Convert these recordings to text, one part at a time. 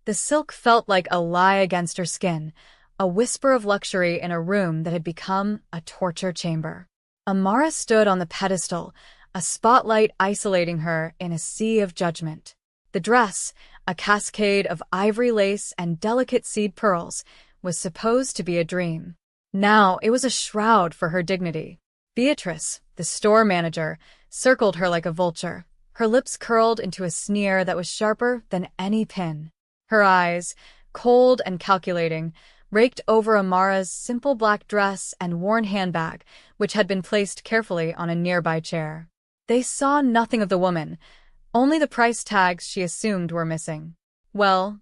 The silk felt like a lie against her skin, a whisper of luxury in a room that had become a torture chamber. Amara stood on the pedestal, a spotlight isolating her in a sea of judgment. The dress, a cascade of ivory lace and delicate seed pearls, was supposed to be a dream. Now it was a shroud for her dignity. Beatrice, the store manager, circled her like a vulture, her lips curled into a sneer that was sharper than any pin. Her eyes, cold and calculating, raked over Amara's simple black dress and worn handbag, which had been placed carefully on a nearby chair. They saw nothing of the woman, only the price tags she assumed were missing. Well,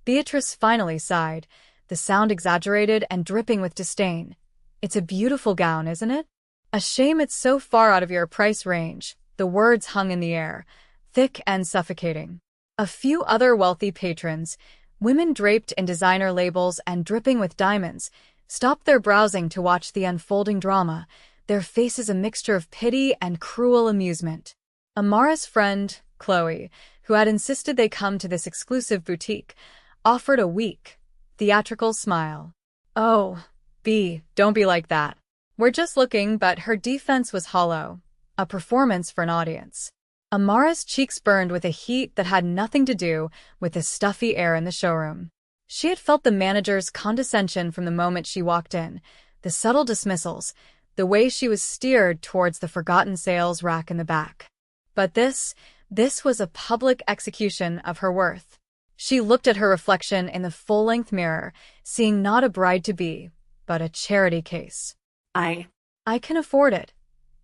Beatrice finally sighed, the sound exaggerated and dripping with disdain. It's a beautiful gown, isn't it? A shame it's so far out of your price range. The words hung in the air, thick and suffocating. A few other wealthy patrons, women draped in designer labels and dripping with diamonds, stopped their browsing to watch the unfolding drama, their faces a mixture of pity and cruel amusement. Amara's friend, Chloe, who had insisted they come to this exclusive boutique, offered a weak, theatrical smile. "Oh, B, don't be like that. We're just looking," but her defense was hollow, a performance for an audience. Amara's cheeks burned with a heat that had nothing to do with the stuffy air in the showroom. She had felt the manager's condescension from the moment she walked in, the subtle dismissals, the way she was steered towards the forgotten sales rack in the back. But this was a public execution of her worth. She looked at her reflection in the full-length mirror, seeing not a bride-to-be, but a charity case. I can afford it,"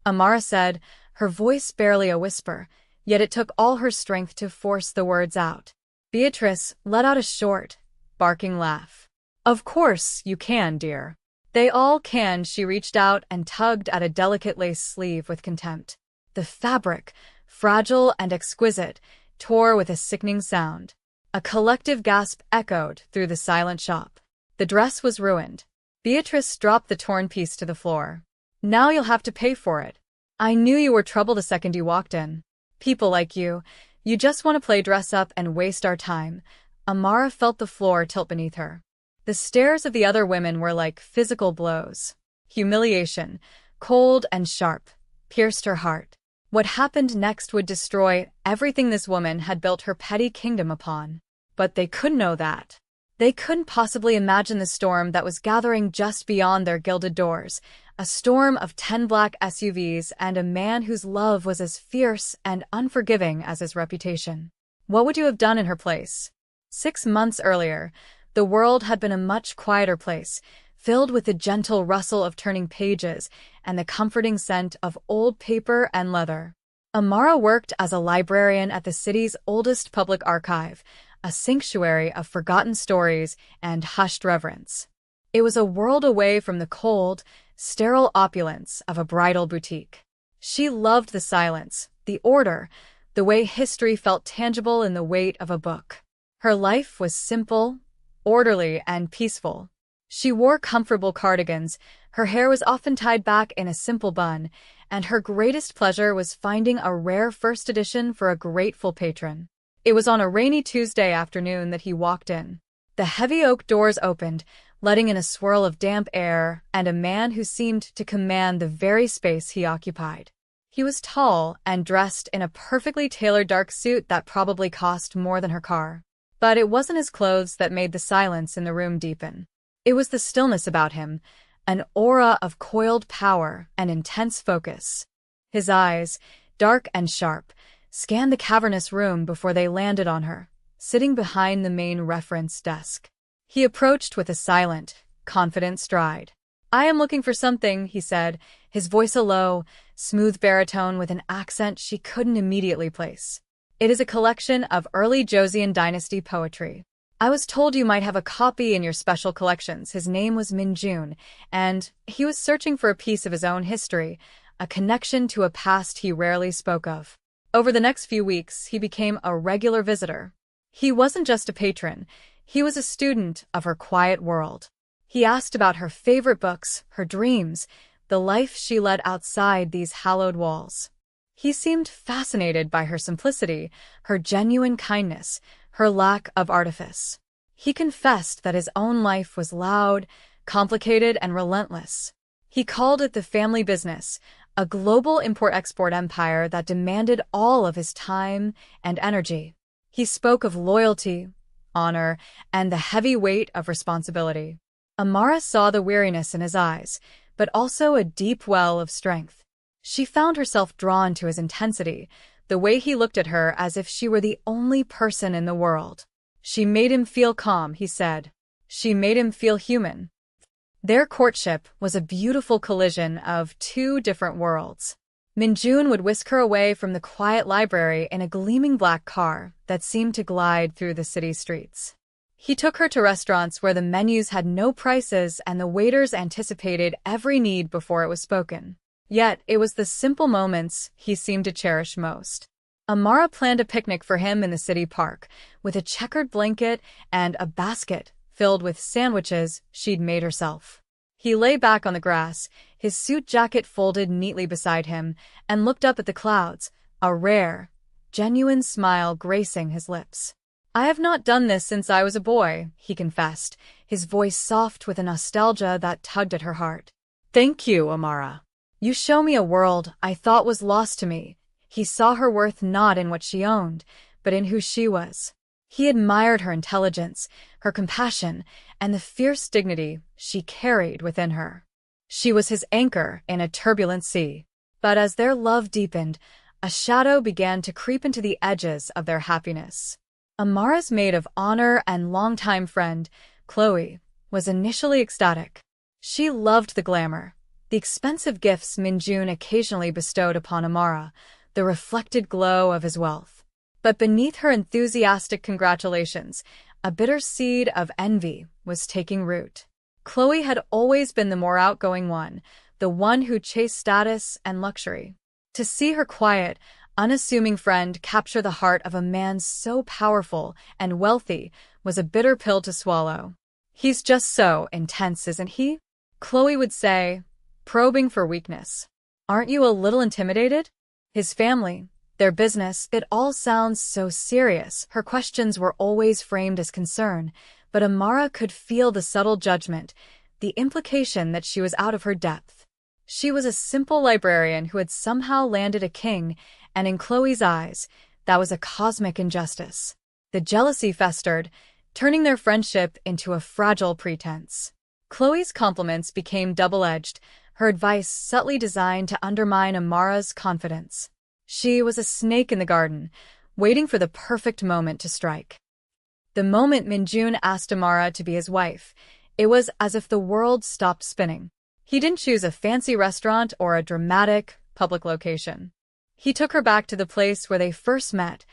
Amara said, her voice barely a whisper, yet it took all her strength to force the words out. Beatrice let out a short, barking laugh. "Of course you can, dear. They all can." She reached out and tugged at a delicate lace sleeve with contempt. The fabric, fragile and exquisite, tore with a sickening sound. A collective gasp echoed through the silent shop. The dress was ruined. Beatrice dropped the torn piece to the floor. "Now you'll have to pay for it. I knew you were trouble the second you walked in. People like you just want to play dress up and waste our time." Amara felt the floor tilt beneath her. The stares of the other women were like physical blows. Humiliation, cold and sharp, pierced her heart. What happened next would destroy everything this woman had built her petty kingdom upon. But they couldn't know that. They couldn't possibly imagine the storm that was gathering just beyond their gilded doors, a storm of 10 black SUVs and a man whose love was as fierce and unforgiving as his reputation. What would you have done in her place? 6 months earlier, the world had been a much quieter place, filled with the gentle rustle of turning pages and the comforting scent of old paper and leather. Amara worked as a librarian at the city's oldest public archive, a sanctuary of forgotten stories and hushed reverence. It was a world away from the cold, sterile opulence of a bridal boutique. She loved the silence, the order, the way history felt tangible in the weight of a book. Her life was simple, orderly, and peaceful. She wore comfortable cardigans, her hair was often tied back in a simple bun, and her greatest pleasure was finding a rare first edition for a grateful patron. It was on a rainy Tuesday afternoon that he walked in. The heavy oak doors opened, letting in a swirl of damp air and a man who seemed to command the very space he occupied. He was tall and dressed in a perfectly tailored dark suit that probably cost more than her car. But it wasn't his clothes that made the silence in the room deepen. It was the stillness about him, an aura of coiled power and intense focus. His eyes, dark and sharp, scanned the cavernous room before they landed on her, sitting behind the main reference desk. He approached with a silent, confident stride. "I am looking for something," he said, his voice a low, smooth baritone with an accent she couldn't immediately place. "It is a collection of early Joseon dynasty poetry. I was told you might have a copy in your special collections." His name was Minjun, and he was searching for a piece of his own history, a connection to a past he rarely spoke of. Over the next few weeks, he became a regular visitor. He wasn't just a patron, he was a student of her quiet world. He asked about her favorite books, her dreams, the life she led outside these hallowed walls. He seemed fascinated by her simplicity, her genuine kindness, her lack of artifice. He confessed that his own life was loud, complicated, and relentless. He called it the family business, a global import-export empire that demanded all of his time and energy. He spoke of loyalty, honor, and the heavy weight of responsibility. Amara saw the weariness in his eyes, but also a deep well of strength. She found herself drawn to his intensity, the way he looked at her as if she were the only person in the world. She made him feel calm, he said. She made him feel human. Their courtship was a beautiful collision of two different worlds. Minjun would whisk her away from the quiet library in a gleaming black car that seemed to glide through the city streets. He took her to restaurants where the menus had no prices and the waiters anticipated every need before it was spoken. Yet, it was the simple moments he seemed to cherish most. Amara planned a picnic for him in the city park, with a checkered blanket and a basket filled with sandwiches she'd made herself. He lay back on the grass, his suit jacket folded neatly beside him, and looked up at the clouds, a rare, genuine smile gracing his lips. "I have not done this since I was a boy," he confessed, his voice soft with a nostalgia that tugged at her heart. "Thank you, Amara. You show me a world I thought was lost to me." He saw her worth not in what she owned, but in who she was. He admired her intelligence, her compassion, and the fierce dignity she carried within her. She was his anchor in a turbulent sea. But as their love deepened, a shadow began to creep into the edges of their happiness. Amara's maid of honor and longtime friend, Chloe, was initially ecstatic. She loved the glamour, the expensive gifts Minjun occasionally bestowed upon Amara, the reflected glow of his wealth. But beneath her enthusiastic congratulations, a bitter seed of envy was taking root. Chloe had always been the more outgoing one, the one who chased status and luxury. To see her quiet, unassuming friend capture the heart of a man so powerful and wealthy was a bitter pill to swallow. "He's just so intense, isn't he?" Chloe would say, probing for weakness. "Aren't you a little intimidated?" His family, their business, it all sounds so serious. Her questions were always framed as concern, but Amara could feel the subtle judgment, the implication that she was out of her depth. She was a simple librarian who had somehow landed a king, and in Chloe's eyes, that was a cosmic injustice. The jealousy festered, turning their friendship into a fragile pretense. Chloe's compliments became double-edged, her advice subtly designed to undermine Amara's confidence. She was a snake in the garden, waiting for the perfect moment to strike. The moment Minjun asked Amara to be his wife, it was as if the world stopped spinning. He didn't choose a fancy restaurant or a dramatic, public location. He took her back to the place where they first met,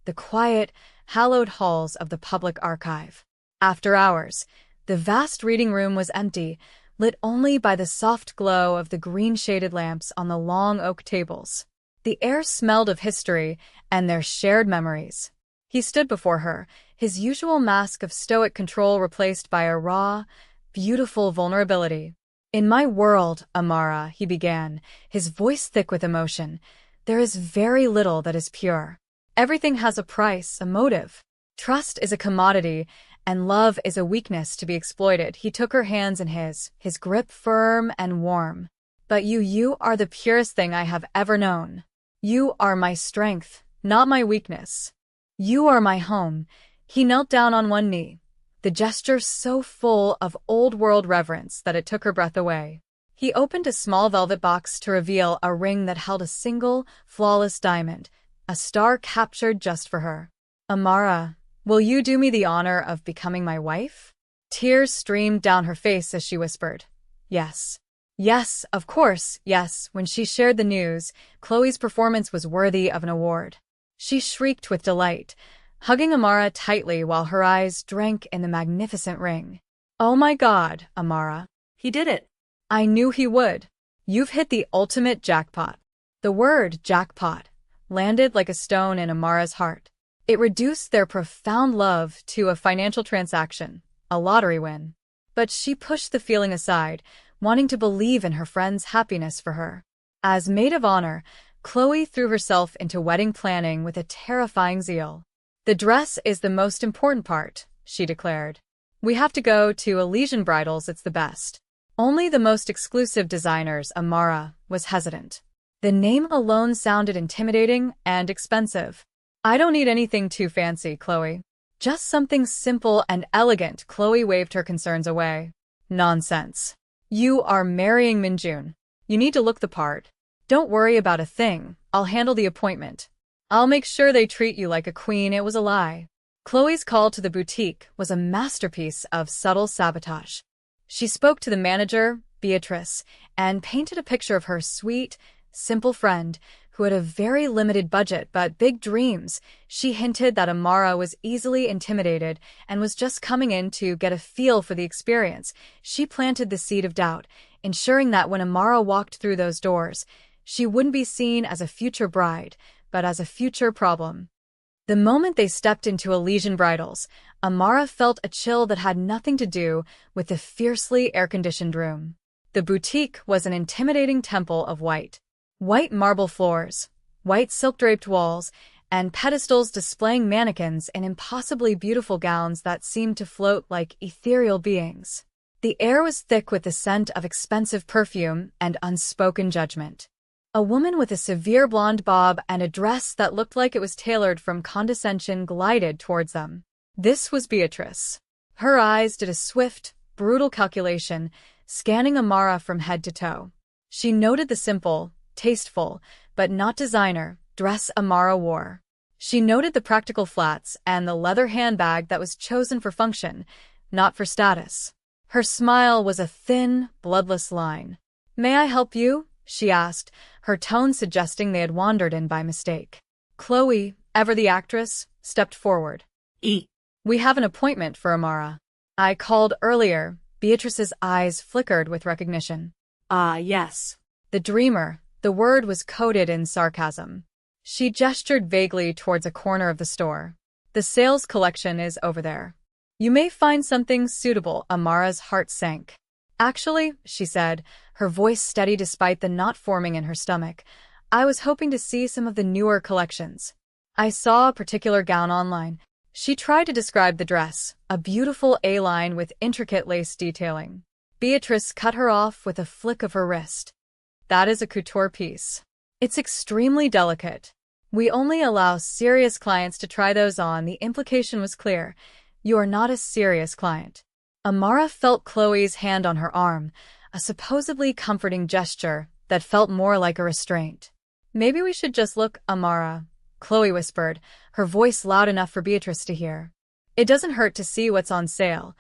the quiet, hallowed halls of the public archive. After hours, the vast reading room was empty, lit only by the soft glow of the green-shaded lamps on the long oak tables. The air smelled of history and their shared memories. He stood before her, his usual mask of stoic control replaced by a raw, beautiful vulnerability. "In my world, Amara," he began, his voice thick with emotion, "there is very little that is pure. Everything has a price, a motive. Trust is a commodity, and love is a weakness to be exploited." He took her hands in his grip firm and warm. "But you are the purest thing I have ever known. You are my strength, not my weakness. You are my home." He knelt down on one knee, the gesture so full of old-world reverence that it took her breath away. He opened a small velvet box to reveal a ring that held a single, flawless diamond, a star captured just for her. "Amara, will you do me the honor of becoming my wife?" Tears streamed down her face as she whispered, "Yes. Yes, of course, yes." When she shared the news, Chloe's performance was worthy of an award. She shrieked with delight, hugging Amara tightly while her eyes drank in the magnificent ring. "Oh my God, Amara. He did it. I knew he would. You've hit the ultimate jackpot." The word jackpot landed like a stone in Amara's heart. It reduced their profound love to a financial transaction, a lottery win. But she pushed the feeling aside, wanting to believe in her friend's happiness for her. As maid of honor, Chloe threw herself into wedding planning with a terrifying zeal. "The dress is the most important part," she declared. "We have to go to Elysian Bridals, it's the best. Only the most exclusive designers." Amara was hesitant. The name alone sounded intimidating and expensive. "I don't need anything too fancy, Chloe. Just something simple and elegant." Chloe waved her concerns away. "Nonsense. You are marrying Minjun. You need to look the part. Don't worry about a thing. I'll handle the appointment. I'll make sure they treat you like a queen." It was a lie. Chloe's call to the boutique was a masterpiece of subtle sabotage. She spoke to the manager, Beatrice, and painted a picture of her sweet, simple friend who had a very limited budget but big dreams. She hinted that Amara was easily intimidated and was just coming in to get a feel for the experience. She planted the seed of doubt, ensuring that when Amara walked through those doors, she wouldn't be seen as a future bride, but as a future problem. The moment they stepped into Elysian Bridals, Amara felt a chill that had nothing to do with the fiercely air-conditioned room. The boutique was an intimidating temple of white. White marble floors, white silk-draped walls, and pedestals displaying mannequins in impossibly beautiful gowns that seemed to float like ethereal beings. The air was thick with the scent of expensive perfume and unspoken judgment. A woman with a severe blonde bob and a dress that looked like it was tailored from condescension glided towards them. This was Beatrice. Her eyes did a swift, brutal calculation, scanning Amara from head to toe. She noted the simple, tasteful, but not designer, dress Amara wore. She noted the practical flats and the leather handbag that was chosen for function, not for status. Her smile was a thin, bloodless line. "May I help you?" she asked, her tone suggesting they had wandered in by mistake. Chloe, ever the actress, stepped forward. "We have an appointment for Amara. I called earlier." Beatrice's eyes flickered with recognition. "Ah, yes. The dreamer." The word was coded in sarcasm. She gestured vaguely towards a corner of the store. "The sales collection is over there. You may find something suitable." Amara's heart sank. "Actually," she said, her voice steady despite the knot forming in her stomach, "I was hoping to see some of the newer collections. I saw a particular gown online." She tried to describe the dress, a beautiful A-line with intricate lace detailing. Beatrice cut her off with a flick of her wrist. "That is a couture piece. It's extremely delicate. We only allow serious clients to try those on." The implication was clear. "You are not a serious client." Amara felt Chloe's hand on her arm, a supposedly comforting gesture that felt more like a restraint. "Maybe we should just look, Amara," Chloe whispered, her voice loud enough for Beatrice to hear. "It doesn't hurt to see what's on sale."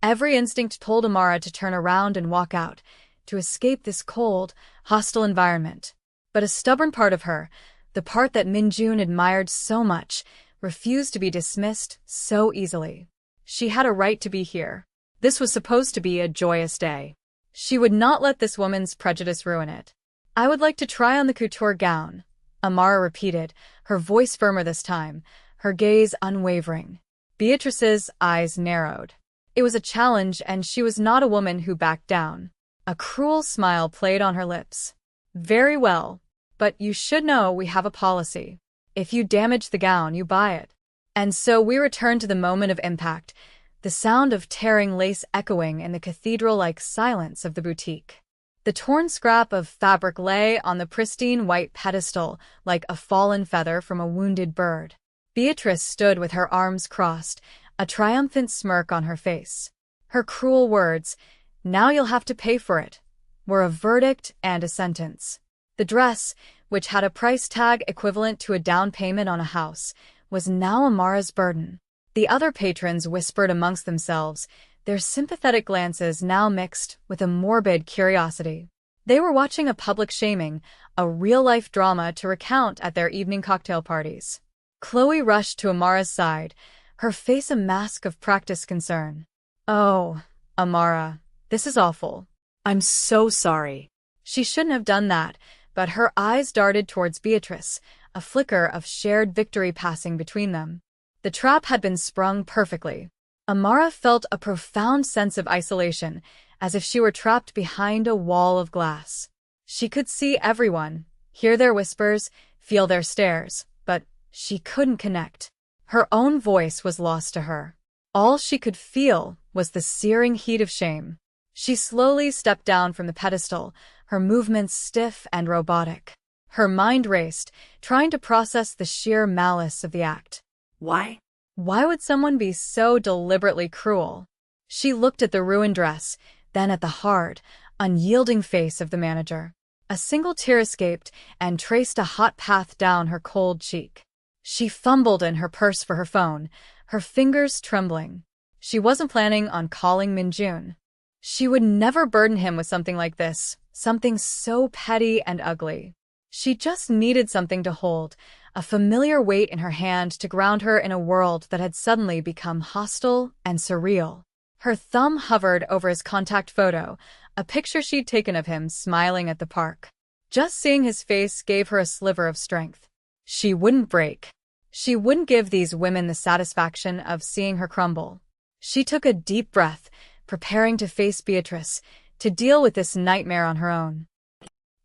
Every instinct told Amara to turn around and walk out, to escape this cold, hostile environment. But a stubborn part of her, the part that Minjun admired so much, refused to be dismissed so easily. She had a right to be here. This was supposed to be a joyous day. She would not let this woman's prejudice ruin it. "I would like to try on the couture gown," Amara repeated, her voice firmer this time, her gaze unwavering. Beatrice's eyes narrowed. It was a challenge, and she was not a woman who backed down. A cruel smile played on her lips. "Very well, but you should know we have a policy. If you damage the gown, you buy it." And so we return to the moment of impact, the sound of tearing lace echoing in the cathedral-like silence of the boutique. The torn scrap of fabric lay on the pristine white pedestal like a fallen feather from a wounded bird. Beatrice stood with her arms crossed, a triumphant smirk on her face. Her cruel words, "Now you'll have to pay for it," were a verdict and a sentence. The dress, which had a price tag equivalent to a down payment on a house, was now Amara's burden. The other patrons whispered amongst themselves, their sympathetic glances now mixed with a morbid curiosity. They were watching a public shaming, a real-life drama to recount at their evening cocktail parties. Chloe rushed to Amara's side, her face a mask of practiced concern. "Oh, Amara, this is awful. I'm so sorry." She shouldn't have done that, but her eyes darted towards Beatrice, a flicker of shared victory passing between them. The trap had been sprung perfectly. Amara felt a profound sense of isolation, as if she were trapped behind a wall of glass. She could see everyone, hear their whispers, feel their stares, but she couldn't connect. Her own voice was lost to her. All she could feel was the searing heat of shame. She slowly stepped down from the pedestal, her movements stiff and robotic. Her mind raced, trying to process the sheer malice of the act. Why? Why would someone be so deliberately cruel? She looked at the ruined dress, then at the hard, unyielding face of the manager. A single tear escaped and traced a hot path down her cold cheek. She fumbled in her purse for her phone, her fingers trembling. She wasn't planning on calling Minjun. She would never burden him with something like this, something so petty and ugly. She just needed something to hold, a familiar weight in her hand to ground her in a world that had suddenly become hostile and surreal. Her thumb hovered over his contact photo, a picture she'd taken of him smiling at the park. Just seeing his face gave her a sliver of strength. She wouldn't break. She wouldn't give these women the satisfaction of seeing her crumble. She took a deep breath, preparing to face Beatrice, to deal with this nightmare on her own.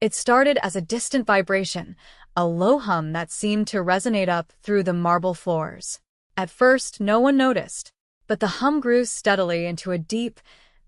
It started as a distant vibration, a low hum that seemed to resonate up through the marble floors. At first, no one noticed, but the hum grew steadily into a deep,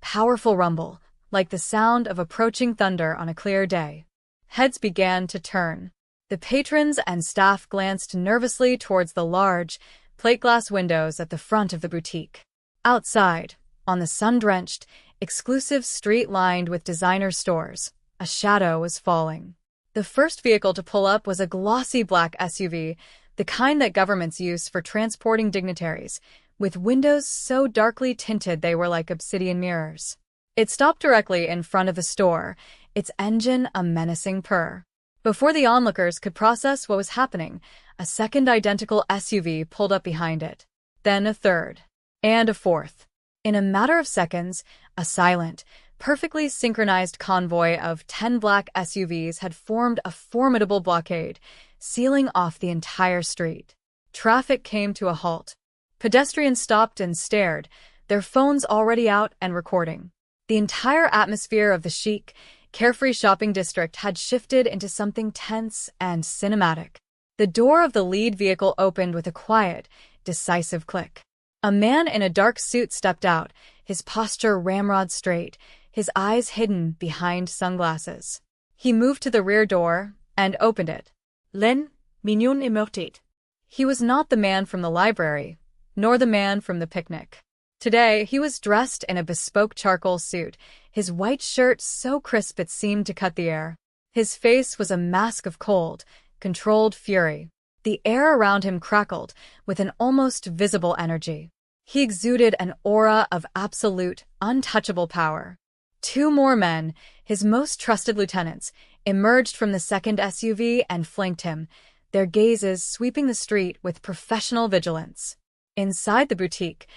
powerful rumble, like the sound of approaching thunder on a clear day. Heads began to turn. The patrons and staff glanced nervously towards the large, plate-glass windows at the front of the boutique. Outside, on the sun-drenched, exclusive street lined with designer stores, a shadow was falling. The first vehicle to pull up was a glossy black SUV, the kind that governments use for transporting dignitaries, with windows so darkly tinted they were like obsidian mirrors. It stopped directly in front of the store, its engine a menacing purr. Before the onlookers could process what was happening, a second identical SUV pulled up behind it. Then a third. And a fourth. In a matter of seconds, a silent, perfectly synchronized convoy of 10 black SUVs had formed a formidable blockade, sealing off the entire street. Traffic came to a halt. Pedestrians stopped and stared, their phones already out and recording. The entire atmosphere of the chic, carefree shopping district had shifted into something tense and cinematic. The door of the lead vehicle opened with a quiet, decisive click. A man in a dark suit stepped out, his posture ramrod straight, his eyes hidden behind sunglasses. He moved to the rear door and opened it. Len, mignon immortate. He was not the man from the library, nor the man from the picnic. Today, he was dressed in a bespoke charcoal suit, his white shirt so crisp it seemed to cut the air. His face was a mask of cold, controlled fury. The air around him crackled with an almost visible energy. He exuded an aura of absolute, untouchable power. Two more men, his most trusted lieutenants, emerged from the second SUV and flanked him, their gazes sweeping the street with professional vigilance. Inside the boutique,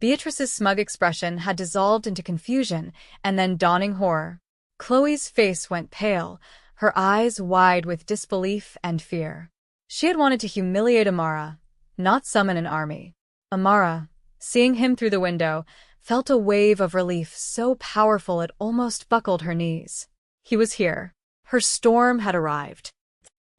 Beatrice's smug expression had dissolved into confusion and then dawning horror. Chloe's face went pale, her eyes wide with disbelief and fear. She had wanted to humiliate Amara, not summon an army. Amara, seeing him through the window, felt a wave of relief so powerful it almost buckled her knees. He was here. Her storm had arrived.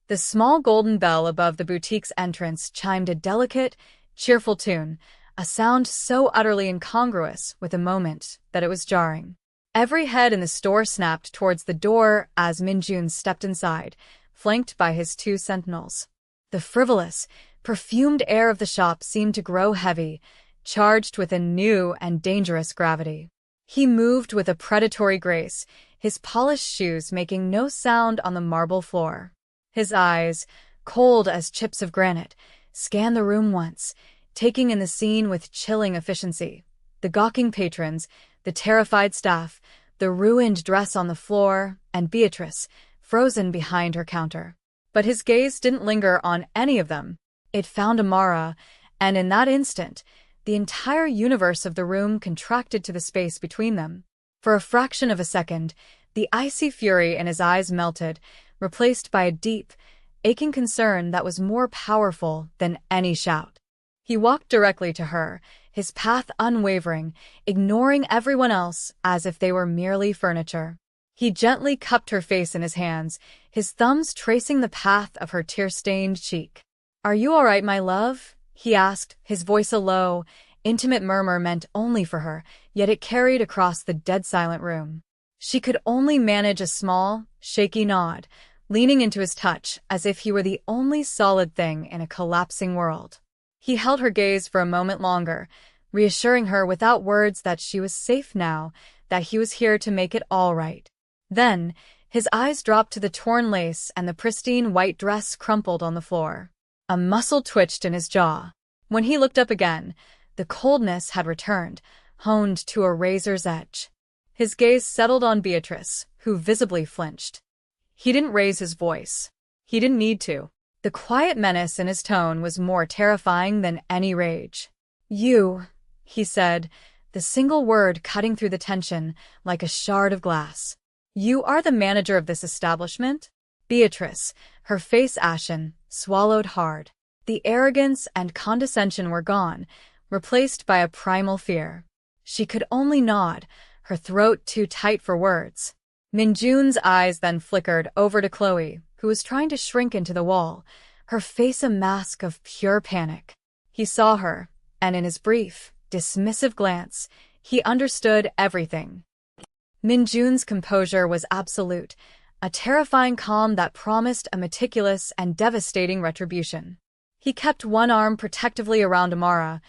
The small golden bell above the boutique's entrance chimed a delicate, cheerful tune, a sound so utterly incongruous with the moment that it was jarring. Every head in the store snapped towards the door as Minjun stepped inside, flanked by his two sentinels. The frivolous, perfumed air of the shop seemed to grow heavy, charged with a new and dangerous gravity. He moved with a predatory grace, his polished shoes making no sound on the marble floor. His eyes, cold as chips of granite, scanned the room once, taking in the scene with chilling efficiency. The gawking patrons, the terrified staff, the ruined dress on the floor, and Beatrice, frozen behind her counter. But his gaze didn't linger on any of them. It found Amara, and in that instant, the entire universe of the room contracted to the space between them. For a fraction of a second, the icy fury in his eyes melted, replaced by a deep, aching concern that was more powerful than any shout. He walked directly to her, his path unwavering, ignoring everyone else as if they were merely furniture. He gently cupped her face in his hands, his thumbs tracing the path of her tear-stained cheek. "Are you all right, my love?" he asked, his voice a low, intimate murmur meant only for her, yet it carried across the dead-silent room. She could only manage a small, shaky nod, leaning into his touch as if he were the only solid thing in a collapsing world. He held her gaze for a moment longer, reassuring her without words that she was safe now, that he was here to make it all right. Then, his eyes dropped to the torn lace and the pristine white dress crumpled on the floor. A muscle twitched in his jaw. When he looked up again, the coldness had returned, honed to a razor's edge. His gaze settled on Beatrice, who visibly flinched. He didn't raise his voice. He didn't need to. The quiet menace in his tone was more terrifying than any rage. "You," he said, the single word cutting through the tension like a shard of glass. "You are the manager of this establishment?" Beatrice, her face ashen, swallowed hard. The arrogance and condescension were gone, replaced by a primal fear. She could only nod, her throat too tight for words. Minjun's eyes then flickered over to Chloe, who was trying to shrink into the wall, her face a mask of pure panic. He saw her, and in his brief, dismissive glance, he understood everything. Minjun's composure was absolute, a terrifying calm that promised a meticulous and devastating retribution. He kept one arm protectively around Amara,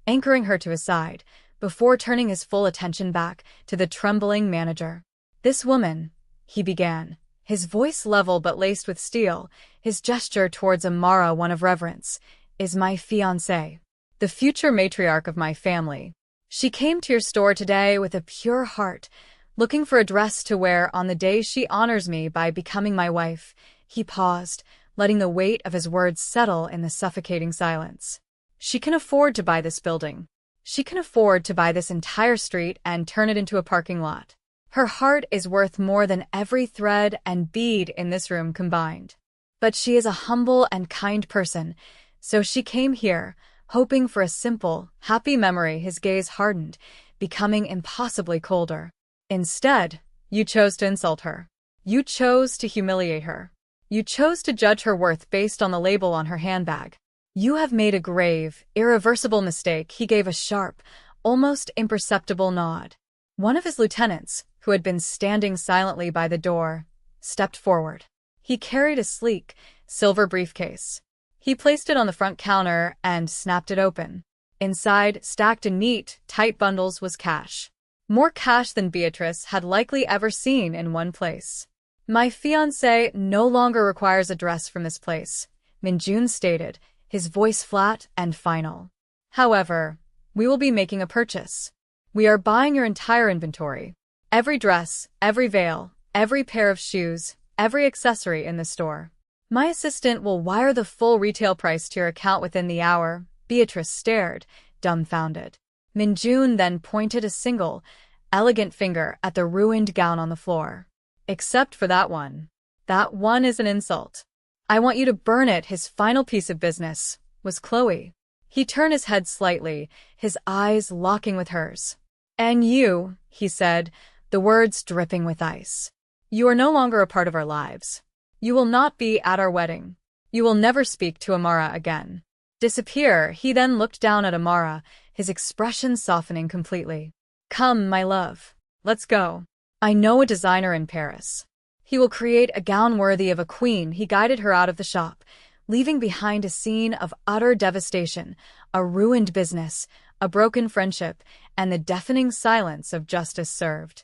anchoring her to his side, before turning his full attention back to the trembling manager. "This woman," he began, his voice level but laced with steel, his gesture towards Amara one of reverence, "is my fiancé, the future matriarch of my family. She came to your store today with a pure heart, looking for a dress to wear on the day she honors me by becoming my wife." He paused, letting the weight of his words settle in the suffocating silence. "She can afford to buy this building. She can afford to buy this entire street and turn it into a parking lot. Her heart is worth more than every thread and bead in this room combined. But she is a humble and kind person, so she came here, hoping for a simple, happy memory." His gaze hardened, becoming impossibly colder. "Instead, you chose to insult her. You chose to humiliate her. You chose to judge her worth based on the label on her handbag. You have made a grave, irreversible mistake." He gave a sharp, almost imperceptible nod. One of his lieutenants, who had been standing silently by the door, stepped forward. He carried a sleek, silver briefcase. He placed it on the front counter and snapped it open. Inside, stacked in neat, tight bundles, was cash. More cash than Beatrice had likely ever seen in one place. "My fiancé no longer requires a dress from this place," Minjun stated, his voice flat and final. "However, we will be making a purchase. We are buying your entire inventory. Every dress, every veil, every pair of shoes, every accessory in the store. My assistant will wire the full retail price to your account within the hour." Beatrice stared, dumbfounded. Minjun then pointed a single, elegant finger at the ruined gown on the floor. "Except for that one. That one is an insult. I want you to burn it." His final piece of business was Chloe. He turned his head slightly, his eyes locking with hers. "And you," he said, the words dripping with ice. "You are no longer a part of our lives. You will not be at our wedding. You will never speak to Amara again. Disappear." He then looked down at Amara, his expression softening completely. "Come, my love. Let's go. I know a designer in Paris. He will create a gown worthy of a queen." He guided her out of the shop, leaving behind a scene of utter devastation, a ruined business, a broken friendship, and the deafening silence of justice served.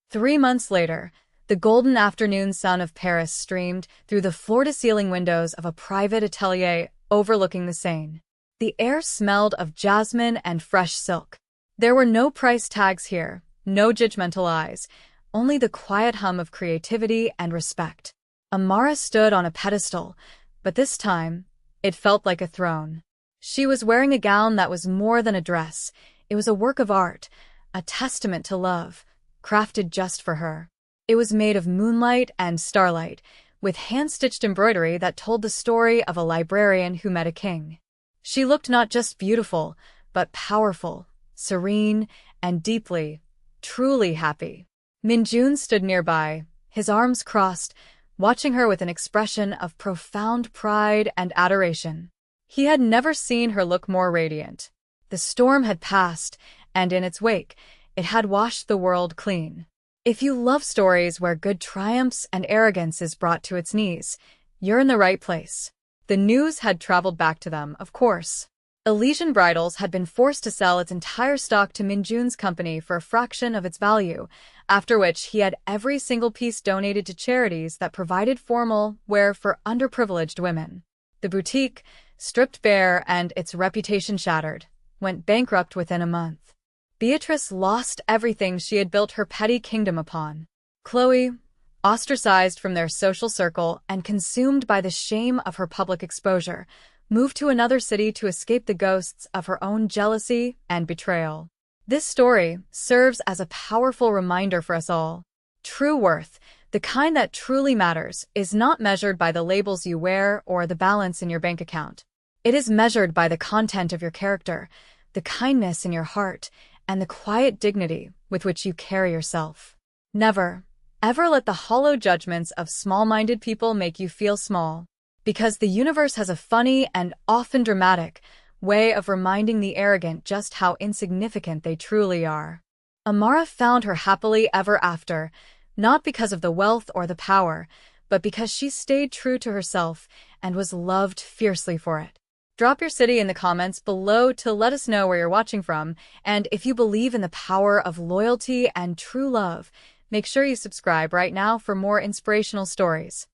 3 months later, the golden afternoon sun of Paris streamed through the floor-to-ceiling windows of a private atelier overlooking the Seine. The air smelled of jasmine and fresh silk. There were no price tags here, no judgmental eyes, only the quiet hum of creativity and respect. Amara stood on a pedestal, but this time, it felt like a throne. She was wearing a gown that was more than a dress. It was a work of art, a testament to love, crafted just for her. It was made of moonlight and starlight, with hand-stitched embroidery that told the story of a librarian who met a king. She looked not just beautiful, but powerful, serene, and deeply, truly happy. Minjun stood nearby, his arms crossed, watching her with an expression of profound pride and adoration. He had never seen her look more radiant. The storm had passed, and in its wake, it had washed the world clean. If you love stories where good triumphs and arrogance is brought to its knees, you're in the right place. The news had traveled back to them, of course. Elysian Bridals had been forced to sell its entire stock to Minjun's company for a fraction of its value, after which he had every single piece donated to charities that provided formal wear for underprivileged women. The boutique, stripped bare and its reputation shattered, went bankrupt within a month. Beatrice lost everything she had built her petty kingdom upon. Chloe, ostracized from their social circle and consumed by the shame of her public exposure, moved to another city to escape the ghosts of her own jealousy and betrayal. This story serves as a powerful reminder for us all. True worth, the kind that truly matters, is not measured by the labels you wear or the balance in your bank account. It is measured by the content of your character, the kindness in your heart, and the quiet dignity with which you carry yourself. Never, ever let the hollow judgments of small-minded people make you feel small, because the universe has a funny and often dramatic way of reminding the arrogant just how insignificant they truly are. Amara found her happily ever after, not because of the wealth or the power, but because she stayed true to herself and was loved fiercely for it. Drop your city in the comments below to let us know where you're watching from, and if you believe in the power of loyalty and true love, make sure you subscribe right now for more inspirational stories.